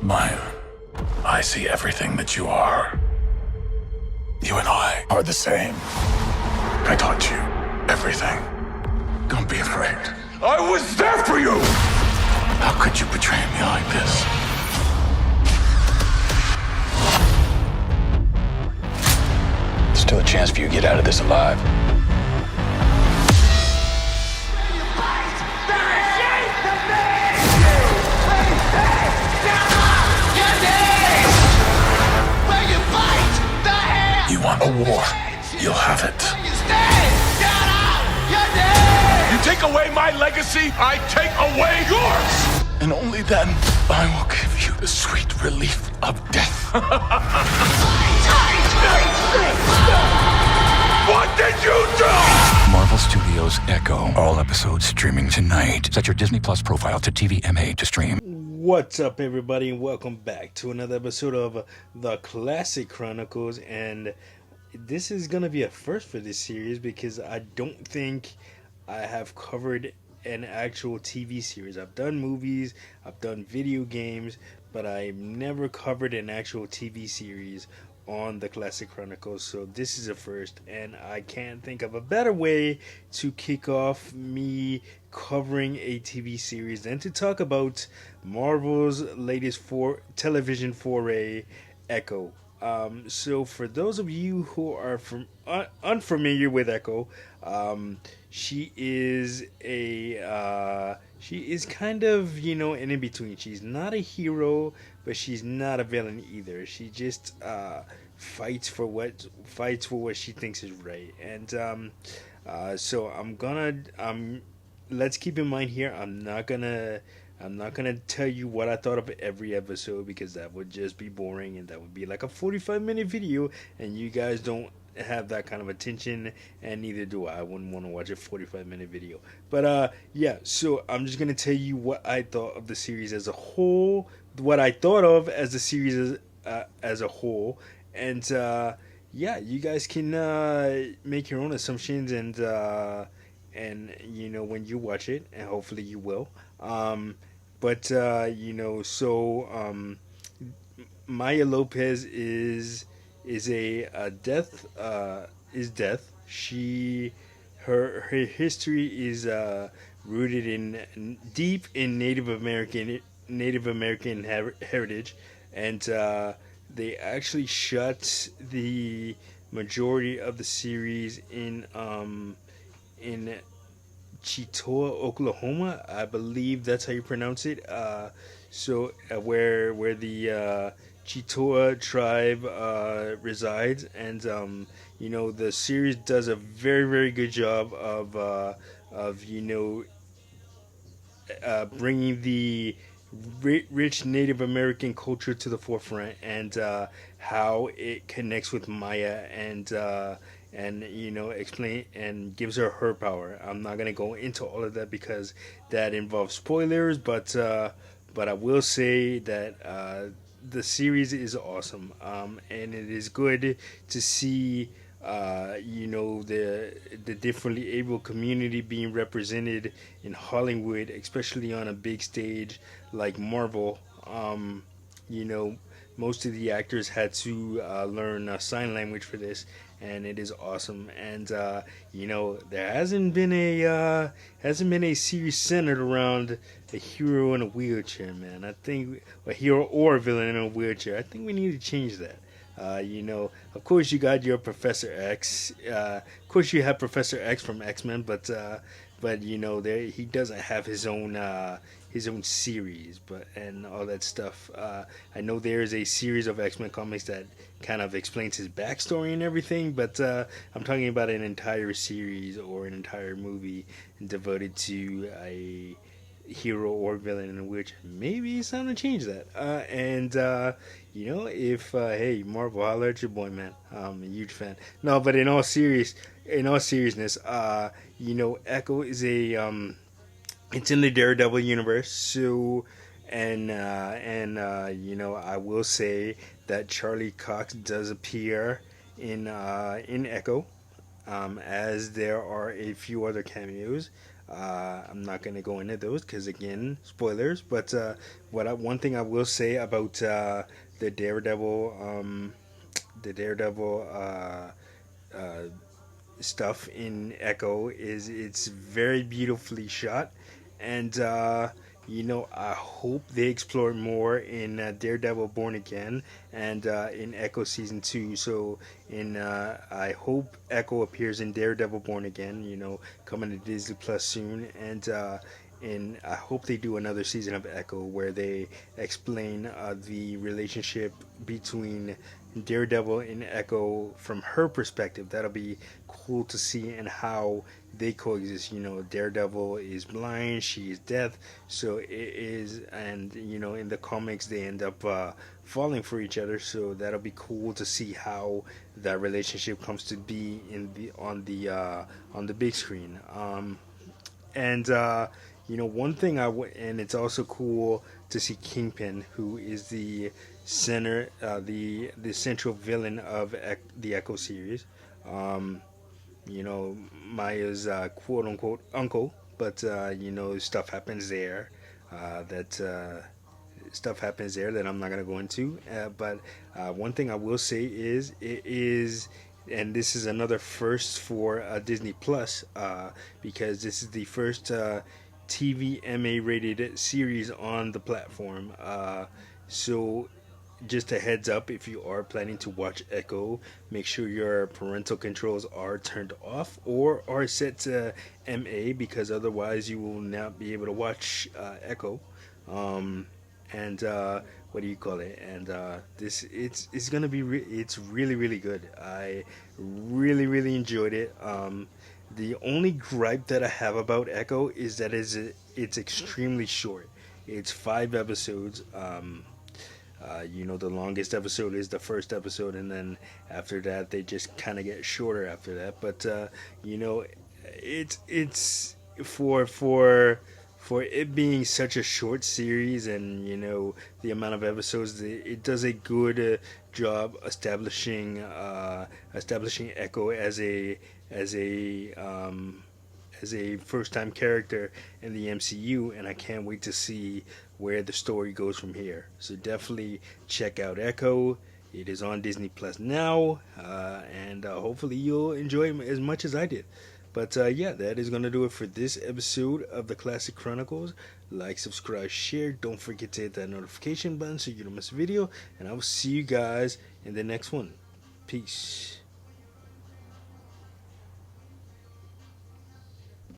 Mine. I see everything that you are. You and I are the same. I taught you everything. Don't be afraid. I was there for you! How could you betray me like this? There's still a chance for you to get out of this alive. You want a war, you'll have it. You take away my legacy, I take away yours! And only then, I will give you the sweet relief of death. What did you do? Marvel Studios Echo. All episodes streaming tonight. Set your Disney Plus profile to TVMA to stream. What's up, everybody, and welcome back to another episode of the Classic Chronicles. And this is going to be a first for this series because I don't think I have covered an actual TV series. I've done movies, I've done video games, but I've never covered an actual TV series on the Classic Chronicles. So this is a first, and I can't think of a better way to kick off me covering a TV series than to talk about Marvel's latest television foray, Echo. So for those of you who are unfamiliar with Echo, she is kind of, an in-between. She's not a hero, but she's not a villain either. She just fights for what she thinks is right. And so let's keep in mind here, I'm not gonna tell you what I thought of every episode, because that would just be boring and that would be like a 45-minute video, and you guys don't have that kind of attention, and neither do I. I wouldn't want to watch a 45-minute video. But so I'm just gonna tell you what I thought of the series as a whole, what I thought of as the series as a whole, and you guys can make your own assumptions and when you watch it, and hopefully you will. Maya Lopez is death. Her history is rooted in deep in Native American heritage, and they actually shot the majority of the series in Chitoa, Oklahoma. I believe that's how you pronounce it. Where the Chitoa tribe resides, and the series does a very, very good job of bringing the rich Native American culture to the forefront, and how it connects with Maya, and explain and gives her power. I'm not gonna go into all of that because that involves spoilers, but I will say that the series is awesome, and it is good to see the differently able community being represented in Hollywood, especially on a big stage like Marvel. Most of the actors had to learn sign language for this, and it is awesome. And there hasn't been a series centered around a hero in a wheelchair, man. I think a hero or a villain in a wheelchair. I think we need to change that. Of course you got your Professor X. Of course you have Professor X from X-Men, but he doesn't have his own series, and all that stuff. I know there is a series of X-Men comics that kind of explains his backstory and everything, but I'm talking about an entire series or an entire movie devoted to a hero or villain in a wheelchair. Maybe it's time to change that. Hey, Marvel, holler at your boy, man. I'm a huge fan. No, but in all seriousness, Echo is it's in the Daredevil universe. So, I will say that Charlie Cox does appear in Echo, as there are a few other cameos. I'm not going to go into those because, again, spoilers. But one thing I will say about the Daredevil, the Daredevil stuff in Echo is it's very beautifully shot, and I hope they explore more in Daredevil Born Again and in Echo season 2. So I hope Echo appears in Daredevil Born Again, coming to Disney Plus soon, and I hope they do another season of Echo where they explain the relationship between Daredevil and Echo from her perspective. That'll be cool to see, and how they coexist. Daredevil is blind, she is deaf, so it is, and in the comics they end up falling for each other. So that'll be cool to see how that relationship comes to be on the big screen. And one thing and it's also cool to see Kingpin, who is the the central villain of the Echo series. Um, Maya's quote unquote uncle, but stuff happens there. That stuff happens there that I'm not gonna go into. But one thing I will say is and this is another first for Disney Plus, because this is the first TVMA rated series on the platform. So just a heads up, if you are planning to watch Echo, make sure your parental controls are turned off or are set to MA, because otherwise you will not be able to watch Echo. And what do you call it? And it's gonna be it's really really good. I really enjoyed it. The only gripe that I have about Echo is that it's extremely short. It's 5 episodes. The longest episode is the first episode, and then after that they just kind of get shorter after that. But it's for it being such a short series, and the amount of episodes, it does a good job establishing Echo as a first time character in the MCU, and I can't wait to see where the story goes from here. So definitely check out Echo. It is on Disney Plus now, and hopefully you'll enjoy it as much as I did. But yeah, that is going to do it for this episode of the Klassic Chronicles. Like, subscribe, share. Don't forget to hit that notification button so you don't miss a video. And I will see you guys in the next one. Peace.